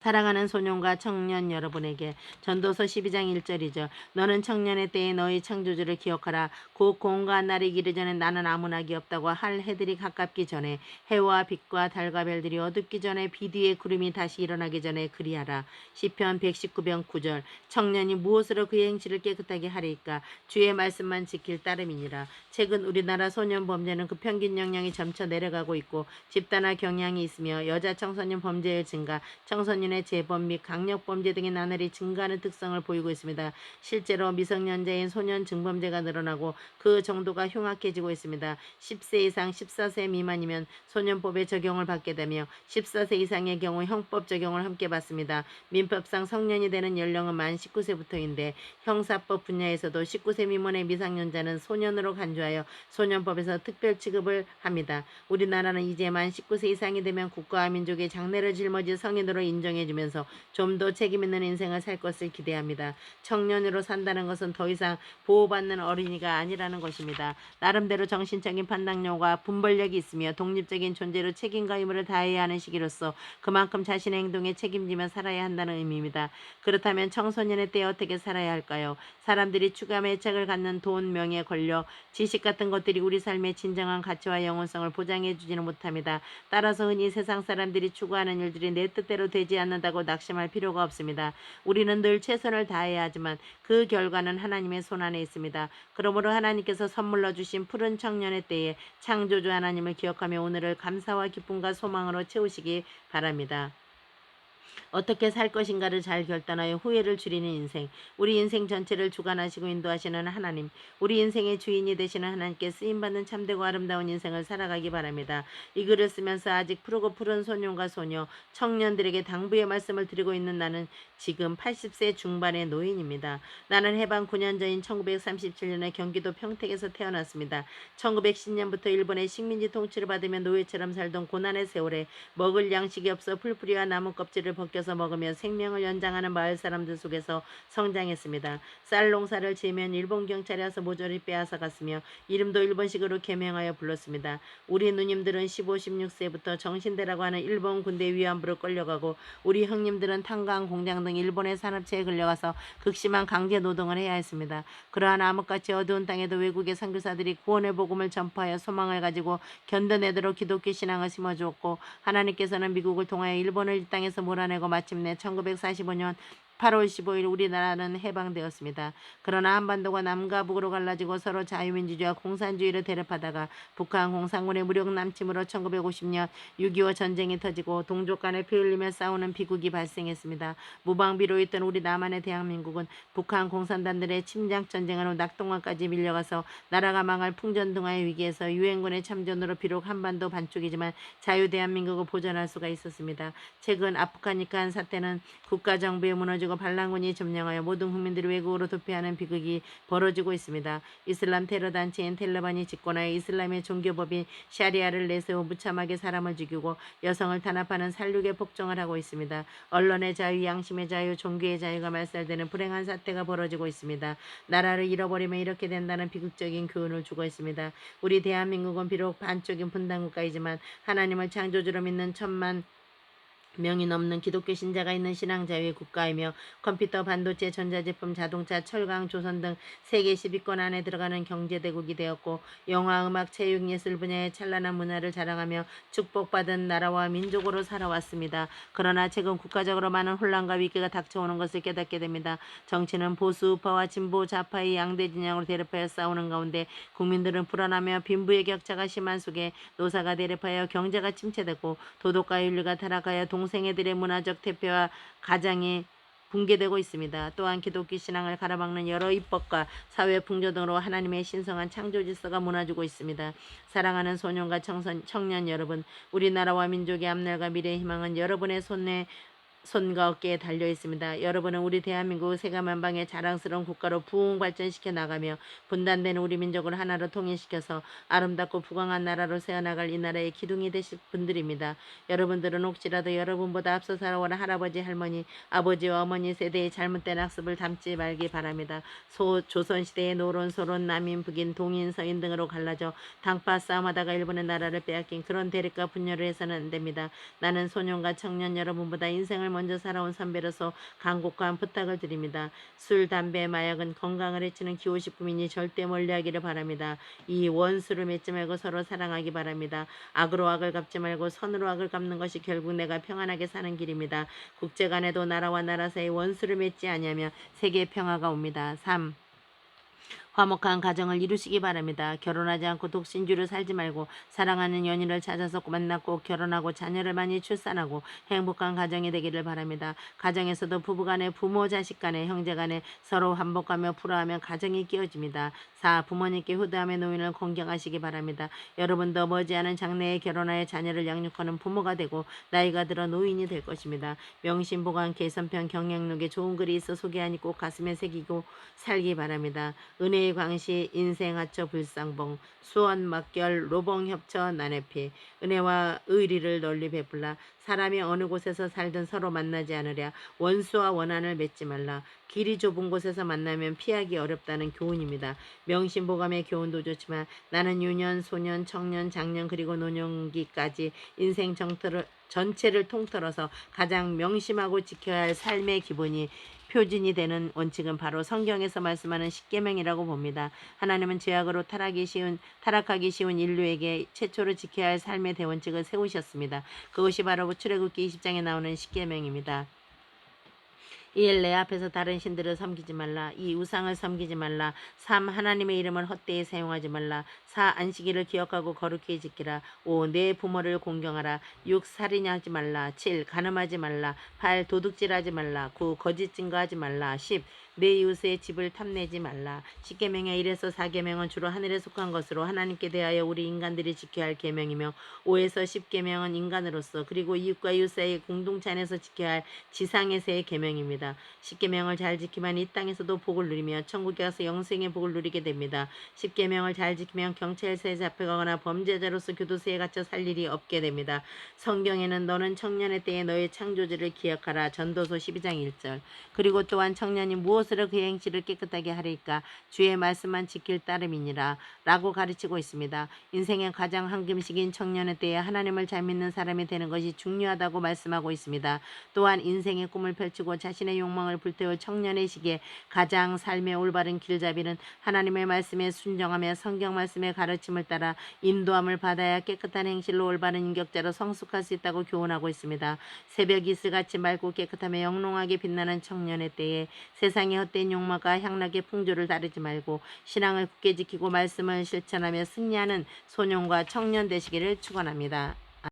사랑하는 소년과 청년 여러분에게 전도서 12장 1절이죠. 너는 청년의 때에 너희 창조주를 기억하라. 곧 공과 날이 이르기 전에 나는 아무 낙이 없다고 할 해들이 가깝기 전에 해와 빛과 달과 별들이 어둡기 전에 비 뒤에 구름이 다시 일어나기 전에 그리하라. 시편 119편 9절. 청년이 무엇으로 그의 행실을 깨끗하게 하리까? 주의 말씀만 지킬 따름이니라. 최근 우리나라 소년 범죄는 그 평균 연령이 점차 내려가고 있고 집단화 경향이 있으며 여자 청소년 범죄의 증가, 청소년의 재범 및 강력범죄 등의 나날이 증가하는 특성을 보이고 있습니다. 실제로 미성년자인 소년 증범죄가 늘어나고 그 정도가 흉악해지고 있습니다. 10세 이상 14세 미만이면 소년법의 적용을 받게 되며 14세 이상의 경우 형법 적용을 함께 받습니다. 민법상 성년이 되는 연령은 만 19세부터인데 형사법 분야에서도 19세 미만의 미성년자는 소년으로 간주하여 소년법에서 특별 취급을 합니다. 우리나라는 이제 만 19세 이상이 되면 국가와 민족의 장래를 짊어질 성인으로 인정해주면서 좀 더 책임있는 인생을 살 것을 기대합니다. 청년으로 산다는 것은 더 이상 보호받는 어린이가 아니라는 것입니다. 나름대로 정신적인 판단력과 분별력이 있으며 독립적인 존재로 책임과 의무를 다해야 하는 시기로서 그만큼 자신의 행동에 책임지며 살아야 한다는 의미입니다. 그렇다면 청소년의 때에 어떻게 살아야 할까요? 사람들이 추감의 애착을 갖는 돈, 명예, 권력, 지식 같은 것들이 우리 삶의 진정한 가치와 영혼성을 보장해주지는 못합니다. 따라서 흔히 세상 사람들이 추구하는 일들이 내 뜻대로 되지 않는다고 낙심할 필요가 없습니다. 우리는 늘 최선을 다해야 하지만 그 결과는 하나님의 손안에 있습니다. 그러므로 하나님께서 선물로 주신 푸른 청년의 때에 창조주 하나님을 기억하며 오늘을 감사와 기쁨과 소망으로 채우시기 바랍니다. 어떻게 살 것인가를 잘 결단하여 후회를 줄이는 인생, 우리 인생 전체를 주관하시고 인도하시는 하나님, 우리 인생의 주인이 되시는 하나님께 쓰임받는 참되고 아름다운 인생을 살아가기 바랍니다. 이 글을 쓰면서 아직 푸르고 푸른 소년과 소녀, 청년들에게 당부의 말씀을 드리고 있는 나는 지금 80세 중반의 노인입니다. 나는 해방 9년 전인 1937년에 경기도 평택에서 태어났습니다. 1910년부터 일본의 식민지 통치를 받으며 노예처럼 살던 고난의 세월에 먹을 양식이 없어 풀뿌리와 나무 껍질을 벗겨서 먹으며 생명을 연장하는 마을 사람들 속에서 성장했습니다. 쌀 농사를 지으면 일본 경찰이 와서 모조리 빼앗아갔으며 이름도 일본식으로 개명하여 불렀습니다. 우리 누님들은 15, 16세부터 정신대라고 하는 일본 군대 위안부로 끌려가고 우리 형님들은 탄광 공장 등 일본의 산업체에 끌려가서 극심한 강제 노동을 해야 했습니다. 그러한 암흑같이 어두운 땅에도 외국의 선교사들이 구원의 복음을 전파하여 소망을 가지고 견뎌내도록 기독교 신앙을 심어주었고 하나님께서는 미국을 통하여 일본을 이 땅에서 몰아내고 마침내 1945년 8월 15일 우리나라는 해방되었습니다. 그러나 한반도가 남과 북으로 갈라지고 서로 자유민주주의와 공산주의를 대립하다가 북한 공산군의 무력 남침으로 1950년 6.25 전쟁이 터지고 동족 간에 피 흘리며 싸우는 비극이 발생했습니다. 무방비로 있던 우리 남한의 대한민국은 북한 공산당들의 침략 전쟁으로 낙동강까지 밀려가서 나라가 망할 풍전등화의 위기에서 유엔군의 참전으로 비록 한반도 반쪽이지만 자유 대한민국을 보존할 수가 있었습니다. 최근 아프가니스탄 사태는 국가정부의 무너지고 반란군이 점령하여 모든 국민들이 외국으로 도피하는 비극이 벌어지고 있습니다. 이슬람 테러 단체인 텔레반이 집권하여 이슬람의 종교법인 샤리아를 내세워 무참하게 사람을 죽이고 여성을 탄압하는 살육의 폭정을 하고 있습니다. 언론의 자유, 양심의 자유, 종교의 자유가 말살되는 불행한 사태가 벌어지고 있습니다. 나라를 잃어버리면 이렇게 된다는 비극적인 교훈을 주고 있습니다. 우리 대한민국은 비록 반쪽인 분단국가이지만 하나님을 창조주로 믿는 1,000만 명이 넘는 기독교 신자가 있는 신앙자유의 국가이며 컴퓨터, 반도체, 전자제품, 자동차, 철강, 조선 등 세계 10위권 안에 들어가는 경제대국이 되었고 영화, 음악, 체육, 예술 분야의 찬란한 문화를 자랑하며 축복받은 나라와 민족으로 살아왔습니다. 그러나 최근 국가적으로 많은 혼란과 위기가 닥쳐오는 것을 깨닫게 됩니다. 정치는 보수 우파와 진보 좌파의 양대 진영으로 대립하여 싸우는 가운데 국민들은 불안하며 빈부의 격차가 심한 속에 노사가 대립하여 경제가 침체되고 도덕과 윤리가 타락하여 동생애들의 문화적 대표와 가장이 붕괴되고 있습니다. 또한 기독교 신앙을 가로막는 여러 입법과 사회 풍조 등으로 하나님의 신성한 창조 질서가 무너지고 있습니다. 사랑하는 소년과 청년 여러분, 우리나라와 민족의 앞날과 미래의 희망은 여러분의 손과 어깨에 달려 있습니다. 여러분은 우리 대한민국을 세계만방의 자랑스러운 국가로 부흥 발전시켜 나가며 분단된 우리 민족을 하나로 통일시켜서 아름답고 부강한 나라로 세워나갈 이 나라의 기둥이 되실 분들입니다. 여러분들은 혹시라도 여러분보다 앞서 살아온 할아버지, 할머니, 아버지와 어머니 세대의 잘못된 학습을 담지 말기 바랍니다. 조선시대의 노론, 소론, 남인, 북인, 동인, 서인 등으로 갈라져 당파 싸움하다가 일본의 나라를 빼앗긴 그런 대립과 분열을 해서는 안 됩니다. 나는 소년과 청년 여러분보다 인생을 인생을 먼저 살아온 선배로서 간곡한 부탁을 드립니다. 술, 담배, 마약은 건강을 해치는 기호식품이니 절대 멀리하기를 바랍니다. 이 원수를 맺지 말고 서로 사랑하기 바랍니다. 악으로 악을 갚지 말고 선으로 악을 갚는 것이 결국 내가 평안하게 사는 길입니다. 국제 간에도 나라와 나라 사이 원수를 맺지 아니하며 세계 평화가 옵니다. 3. 화목한 가정을 이루시기 바랍니다. 결혼하지 않고 독신주로 살지 말고 사랑하는 연인을 찾아서 만났고 결혼하고 자녀를 많이 출산하고 행복한 가정이 되기를 바랍니다. 가정에서도 부부간에 부모 자식간에 형제간에 서로 환복하며 풀어하며 가정이 끼워집니다. 4. 부모님께 효도하며 노인을 공경하시기 바랍니다. 여러분도 머지않은 장래에 결혼하여 자녀를 양육하는 부모가 되고 나이가 들어 노인이 될 것입니다. 명심보감 개선편 경영록에 좋은 글이 있어 소개하니 꼭 가슴에 새기고 살기 바랍니다. 은혜의 광시 인생하처 불상봉 수원막결 로봉협처 난해피 은혜와 의리를 널리 베풀라. 사람이 어느 곳에서 살든 서로 만나지 않으랴. 원수와 원한을 맺지 말라. 길이 좁은 곳에서 만나면 피하기 어렵다는 교훈입니다. 명심보감의 교훈도 좋지만 나는 유년, 소년, 청년, 장년 그리고 노년기까지 인생 전체를 통틀어서 가장 명심하고 지켜야 할 삶의 기본이 표준이 되는 원칙은 바로 성경에서 말씀하는 십계명이라고 봅니다. 하나님은 죄악으로 타락하기 쉬운 인류에게 최초로 지켜야 할 삶의 대원칙을 세우셨습니다. 그것이 바로 출애굽기 20장에 나오는 십계명입니다. 1. 내 앞에서 다른 신들을 섬기지 말라. 2. 우상을 섬기지 말라. 3. 하나님의 이름을 헛되이 사용하지 말라. 4. 안식일을 기억하고 거룩히 지키라. 5. 내 부모를 공경하라. 6. 살인하지 말라. 7. 간음하지 말라. 8. 도둑질하지 말라. 9. 거짓 증거하지 말라. 10. 내 이웃의 집을 탐내지 말라. 10계명의 1에서 4계명은 주로 하늘에 속한 것으로 하나님께 대하여 우리 인간들이 지켜야 할 계명이며 5에서 10계명은 인간으로서 그리고 이웃과 이웃 사이의 공동체 안에서 지켜야 할 지상에서의 계명입니다. 10계명을 잘 지키면 이 땅에서도 복을 누리며 천국에 가서 영생의 복을 누리게 됩니다. 10계명을 잘 지키면 경찰서에 잡혀가거나 범죄자로서 교도소에 갇혀 살 일이 없게 됩니다. 성경에는 너는 청년의 때에 너의 창조주를 기억하라. 전도서 12장 1절. 그리고 또한 청년이 무엇으로 그 행실을 깨끗하게 하리까? 주의 말씀만 지킬 따름이니라 라고 가르치고 있습니다. 인생의 가장 황금시기인 청년의 때에 하나님을 잘 믿는 사람이 되는 것이 중요하다고 말씀하고 있습니다. 또한 인생의 꿈을 펼치고 자신의 욕망을 불태울 청년의 시기에 가장 삶의 올바른 길잡이는 하나님의 말씀에 순종하며 성경 말씀의 가르침을 따라 인도함을 받아야 깨끗한 행실로 올바른 인격자로 성숙할 수 있다고 교훈하고 있습니다. 새벽 이슬같이 맑고 깨끗하며 영롱하게 빛나는 청년의 때에 세상의 헛된 욕망과 향락의 풍조를 다루지 말고 신앙을 굳게 지키고 말씀을 실천하며 승리하는 소년과 청년 되시기를 축원합니다.